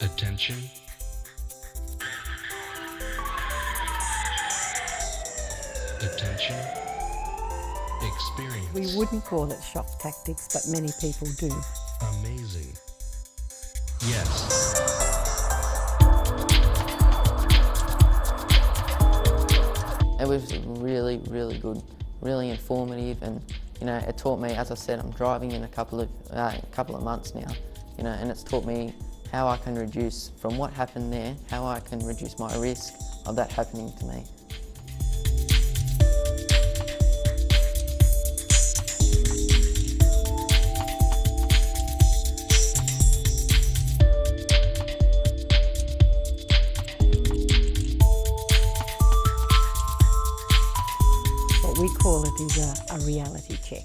Attention. Attention. Experience. We wouldn't call it shock tactics, but many people do. Amazing. Yes. It was really, really good, really informative, and it taught me. As I said, I'm driving in a couple of months now, and it's taught me how I can reduce from what happened there, how I can reduce my risk of that happening to me. What we call it is a reality check,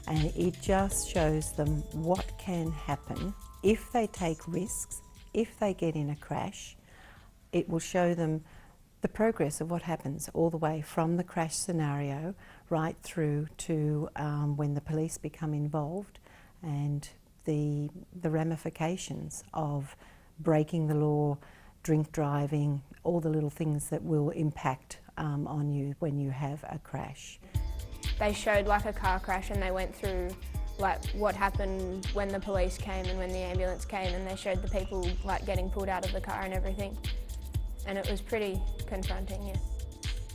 and it just shows them what can happen if they take risks, if they get in a crash. It will show them the progress of what happens all the way from the crash scenario right through to when the police become involved, and the ramifications of breaking the law, drink driving, all the little things that will impact on you when you have a crash. They showed like a car crash, and they went through like what happened when the police came and when the ambulance came, and they showed the people like getting pulled out of the car and everything. And it was pretty confronting, yeah.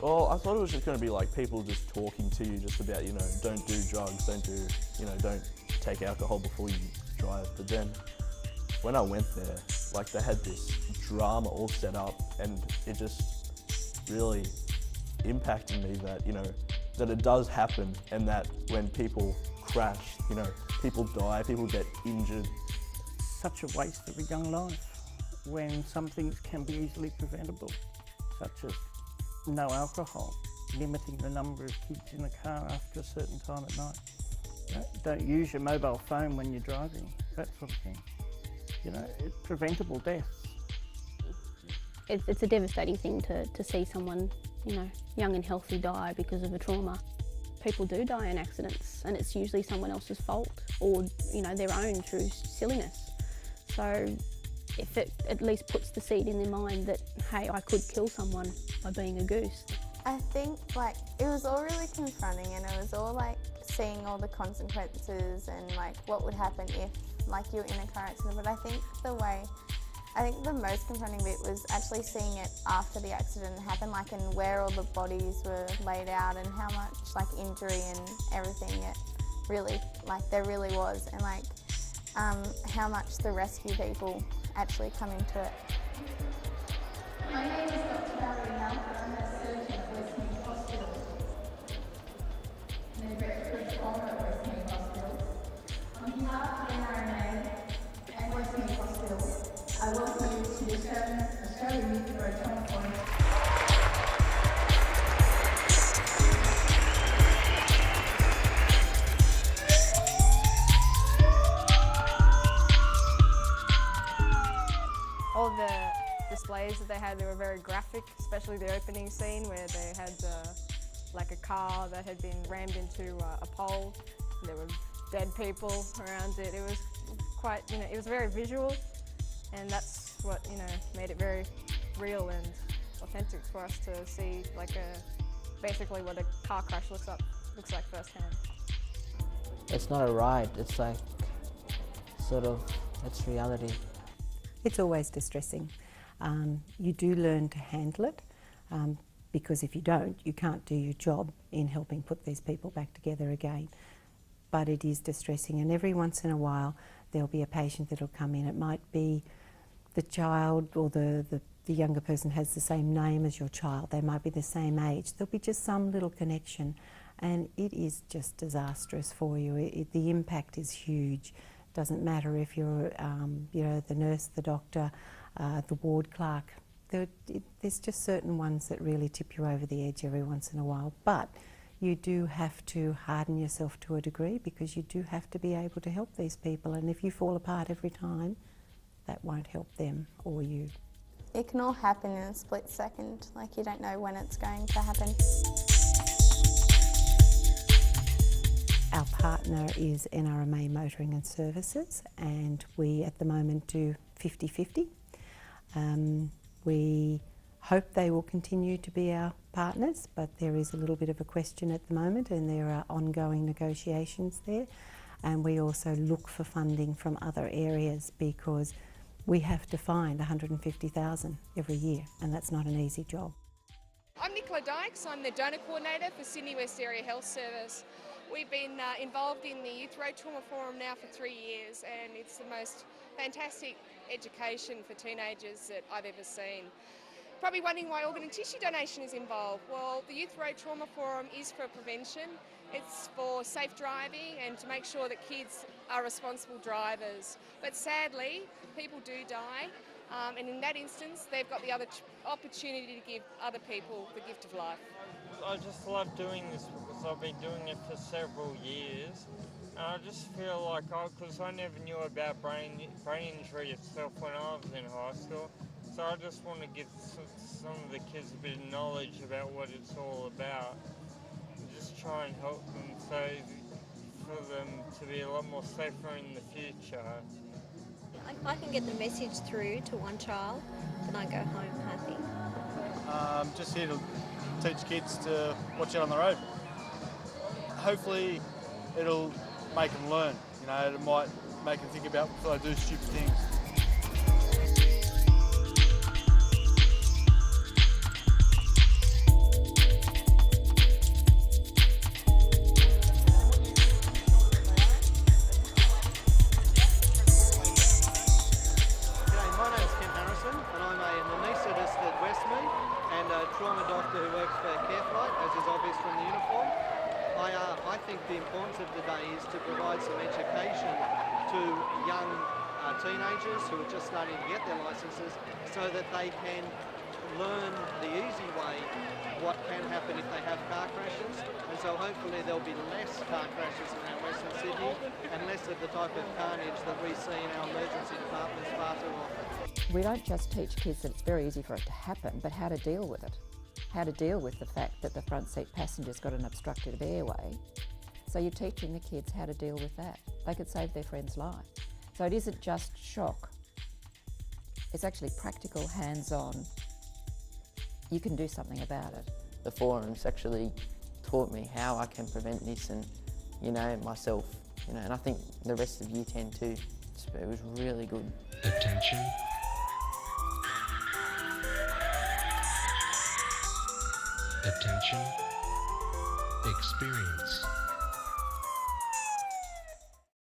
Well, I thought it was just going to be like people just talking to you just about, don't do drugs, don't take alcohol before you drive. But then when I went there, like they had this drama all set up, and it just really impacted me that, that it does happen, and that when people crash, people die, people get injured. Such a waste of a young life when some things can be easily preventable, such as no alcohol, limiting the number of kids in the car after a certain time at night. Don't use your mobile phone when you're driving, that sort of thing. It's preventable deaths. It's a devastating thing to see someone, young and healthy die because of a trauma. People do die in accidents, and it's usually someone else's fault or, their own through silliness. So if it at least puts the seed in their mind that, hey, I could kill someone by being a goose. I think it was all really confronting, and it was all seeing all the consequences and what would happen if you're in a car accident. But I think the most confronting bit was actually seeing it after the accident happened, and where all the bodies were laid out and how much injury and everything it really, there really was, and how much the rescue people actually come into it. My name is Dr. Valerie Malcolm. I'm a surgeon at Westmead Hospital and a director of trauma at Westmead Hospital. On behalf of the NRMA and Westmead Hospital, I welcome you to the Australian Youth for Trauma Forum. All the displays that they had, they were very graphic, especially the opening scene where they had a car that had been rammed into a pole. There were dead people around it. It was quite, it was very visual, and that's what, made it very real and authentic for us to see basically what a car crash looks like firsthand. It's not a ride, it's it's reality. It's always distressing. You do learn to handle it, because if you don't, you can't do your job in helping put these people back together again. But it is distressing, and every once in a while there'll be a patient that'll come in. It might be the child or the younger person has the same name as your child. They might be the same age. There'll be just some little connection, and it is just disastrous for you. The impact is huge. Doesn't matter if you're, the nurse, the doctor, the ward clerk. There's just certain ones that really tip you over the edge every once in a while. But you do have to harden yourself to a degree, because you do have to be able to help these people. And if you fall apart every time, that won't help them or you. It can all happen in a split second. You don't know when it's going to happen. Our partner is NRMA Motoring and Services, and we at the moment do 50-50. We hope they will continue to be our partners, but there is a little bit of a question at the moment, and there are ongoing negotiations there. And we also look for funding from other areas, because we have to find 150,000 every year, and that's not an easy job. I'm Nicola Dykes. I'm the donor coordinator for Sydney West Area Health Service. We've been involved in the Youth Road Trauma Forum now for 3 years, and it's the most fantastic education for teenagers that I've ever seen. Probably wondering why organ and tissue donation is involved. Well, the Youth Road Trauma Forum is for prevention. It's for safe driving and to make sure that kids are responsible drivers. But sadly, people do die, and in that instance, they've got the other opportunity to give other people the gift of life. I just love doing this because I've been doing it for several years, and I just feel like, because I never knew about brain injury itself when I was in high school, so I just want to give some of the kids a bit of knowledge about what it's all about, and just try and help them so for them to be a lot more safer in the future. If I can get the message through to one child, then I go home happy. Just here to teach kids to watch out on the road. Hopefully it'll make them learn, you know, it might make them think about before they do stupid things. Trauma doctor who works for Careflight, as is obvious from the uniform. I think the importance of the day is to provide some education to young teenagers who are just starting to get their licences, so that they can learn the easy way what can happen if they have car crashes. And so hopefully there'll be less car crashes in our Western Sydney, and less of the type of carnage that we see in our emergency departments far too often. We don't just teach kids that it's very easy for it to happen, but how to deal with it. How to deal with the fact that the front seat passenger's got an obstructed airway. So you're teaching the kids how to deal with that. They could save their friend's life. So it isn't just shock. It's actually practical, hands-on. You can do something about it. The forums actually taught me how I can prevent this, and, you know, myself, you know, and I think the rest of Year 10 too. It was really good. Attention. Attention. Experience.